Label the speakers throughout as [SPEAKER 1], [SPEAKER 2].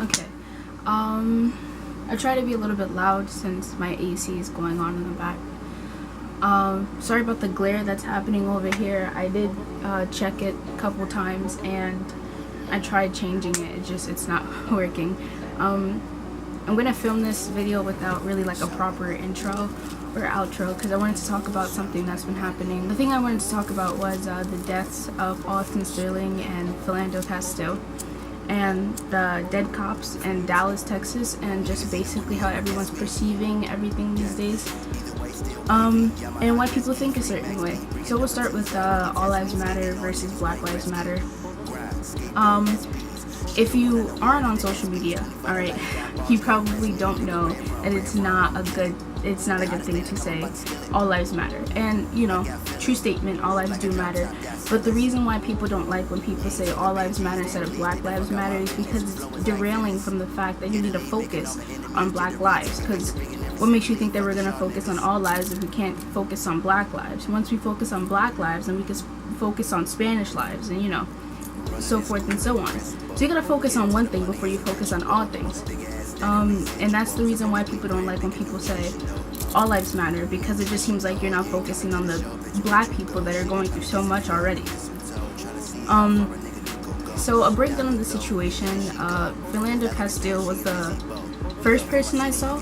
[SPEAKER 1] Okay. I try to be a little bit loud since my AC is going on in the back. Sorry about the glare that's happening over here. I did check it a couple times and I tried changing it. It's not working. I'm gonna film this video without really like a proper intro or outro because I wanted to talk about something that's been happening. The thing I wanted to talk about was the deaths of Alton and Philando Castile, and the dead cops in Dallas, Texas, and just basically how everyone's perceiving everything these days, and why people think a certain way. So we'll start with All Lives Matter versus Black Lives Matter. If you aren't on social media, alright, you probably don't know that it's not a good thing to say all lives matter. And you know, true statement, all lives do matter. But the reason why people don't like when people say all lives matter instead of Black Lives Matter is because it's derailing from the fact that you need to focus on Black lives. Because what makes you think that we're going to focus on all lives if we can't focus on Black lives? Once we focus on Black lives, then we can focus on Spanish lives, and you know, so forth and so on. So you gotta focus on one thing before you focus on all things. And that's the reason why people don't like when people say all lives matter, because it just seems like you're not focusing on the Black people that are going through so much already. So a breakdown of the situation. Philando Castile was the first person I saw,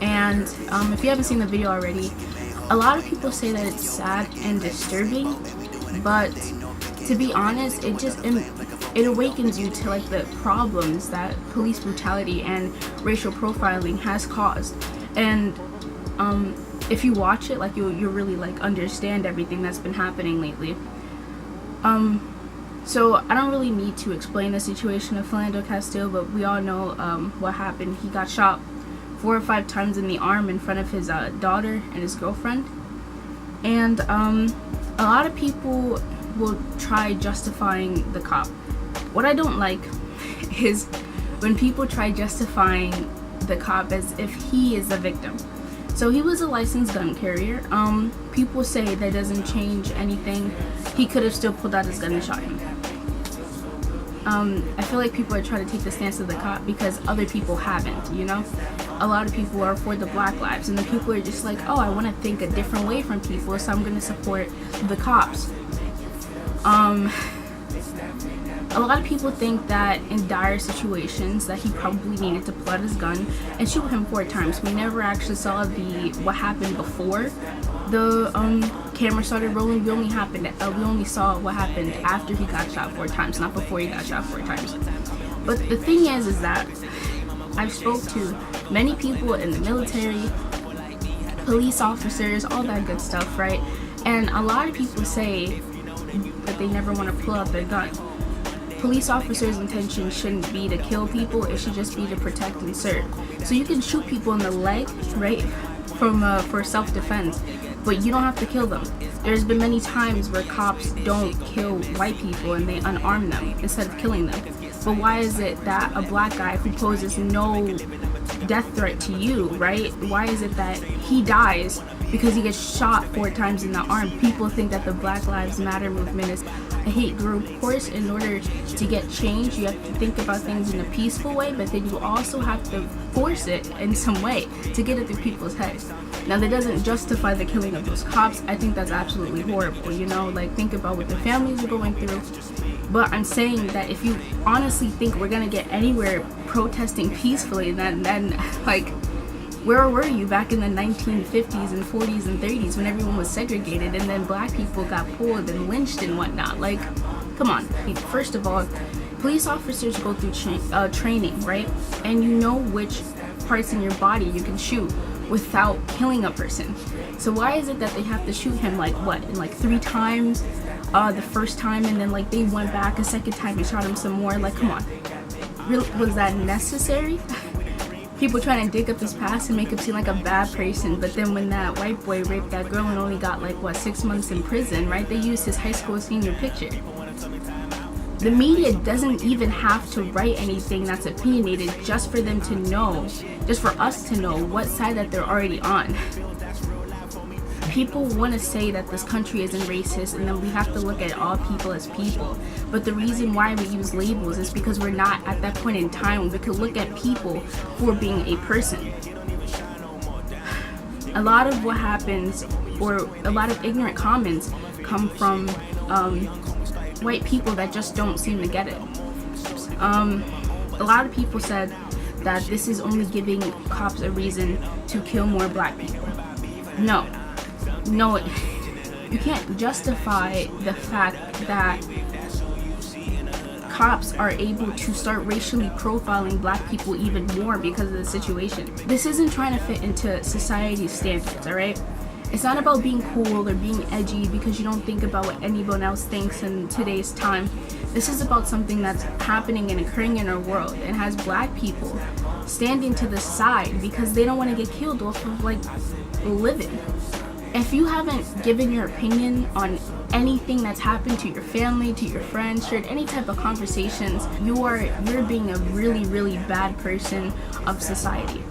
[SPEAKER 1] and if you haven't seen the video already, a lot of people say that it's sad and disturbing, but to be honest, it awakens you to like the problems that police brutality and racial profiling has caused. And if you watch it, like you'll really like understand everything that's been happening lately. So I don't really need to explain the situation of Philando Castile, but we all know what happened. He got shot 4 or 5 times in the arm in front of his daughter and his girlfriend. And a lot of people will try justifying the cop. What I don't like is when people try justifying the cop as if he is the victim. So he was a licensed gun carrier. People say that doesn't change anything. He could have still pulled out his gun and shot him. I feel like people are trying to take the stance of the cop because other people haven't, you know? A lot of people are for the Black lives, and the people are just like, oh, I want to think a different way from people, so I'm going to support the cops. A lot of people think that in dire situations that he probably needed to pull out his gun and shoot him 4 times. We never actually saw what happened before the camera started rolling. We only saw what happened after he got shot 4 times, not before he got shot 4 times. But the thing is that I've spoke to many people in the military, police officers, all that good stuff, right? And a lot of people say that they never want to pull out their gun. Police officers' intention shouldn't be to kill people, it should just be to protect and serve. So you can shoot people in the leg, right, for self-defense, but you don't have to kill them. There's been many times where cops don't kill white people and they unarm them instead of killing them. But why is it that a Black guy who poses no death threat to you, right, why is it that he dies because he gets shot 4 times in the arm? People think that the Black Lives Matter movement is a hate group. Of course, in order to get change, you have to think about things in a peaceful way, but then you also have to force it in some way to get it through people's heads. Now, that doesn't justify the killing of those cops. I think that's absolutely horrible, you know? Like, think about what the families are going through. But I'm saying that if you honestly think we're gonna get anywhere protesting peacefully, then like, where were you back in the 1950s and 40s and 30s when everyone was segregated and then Black people got pulled and lynched and whatnot? Like, come on. First of all, police officers go through training, right? And you know which parts in your body you can shoot without killing a person. So why is it that they have to shoot him like what, in like 3 times the first time, and then like they went back a second time and shot him some more? Like, come on. Really, was that necessary? People trying to dig up his past and make him seem like a bad person, but then when that white boy raped that girl and only got like what, 6 months in prison, right? They used his high school senior picture. The media doesn't even have to write anything that's opinionated just for them to know, just for us to know what side that they're already on. People want to say that this country isn't racist and then we have to look at all people as people. But the reason why we use labels is because we're not at that point in time when we could look at people for being a person. A lot of what happens, or a lot of ignorant comments, come from white people that just don't seem to get it. A lot of people said that this is only giving cops a reason to kill more black people. No, you can't justify the fact that cops are able to start racially profiling black people even more because of the situation. This isn't trying to fit into society's standards, alright? It's not about being cool or being edgy because you don't think about what anyone else thinks in today's time. This is about something that's happening and occurring in our world and has black people standing to the side because they don't want to get killed off of like living. If you haven't given your opinion on anything that's happened to your family, to your friends, shared any type of conversations, you're being a really, really bad person of society.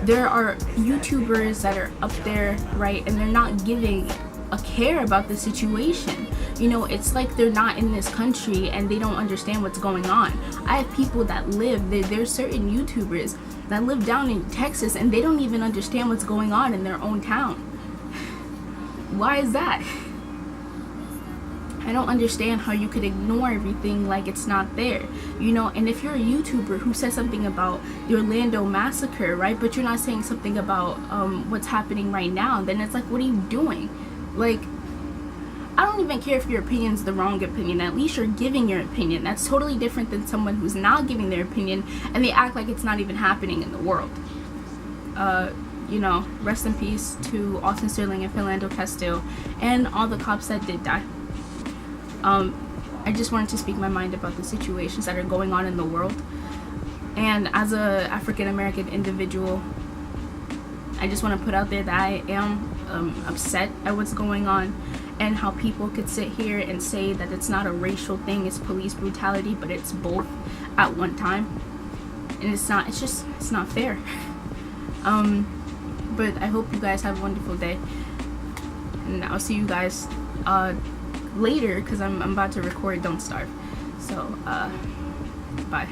[SPEAKER 1] There are YouTubers that are up there, right, and they're not giving a care about the situation. You know, it's like they're not in this country and they don't understand what's going on. I have people that live, there's certain YouTubers that live down in Texas and they don't even understand what's going on in their own town. Why is that? I don't understand how you could ignore everything like it's not there, you know. And if you're a YouTuber who says something about the Orlando massacre, right, but you're not saying something about what's happening right now, then it's like, what are you doing? Like, I don't even care if your opinion's the wrong opinion. At least you're giving your opinion. That's totally different than someone who's not giving their opinion and they act like it's not even happening in the world. You know, rest in peace to Alton Sterling and Philando Castile and all the cops that did die. I just wanted to speak my mind about the situations that are going on in the world. And as a African American individual, I just want to put out there that I am upset at what's going on and how people could sit here and say that it's not a racial thing, it's police brutality, but it's both at one time. And it's not fair. But I hope you guys have a wonderful day. And I'll see you guys later because I'm about to record Don't Starve. So, bye.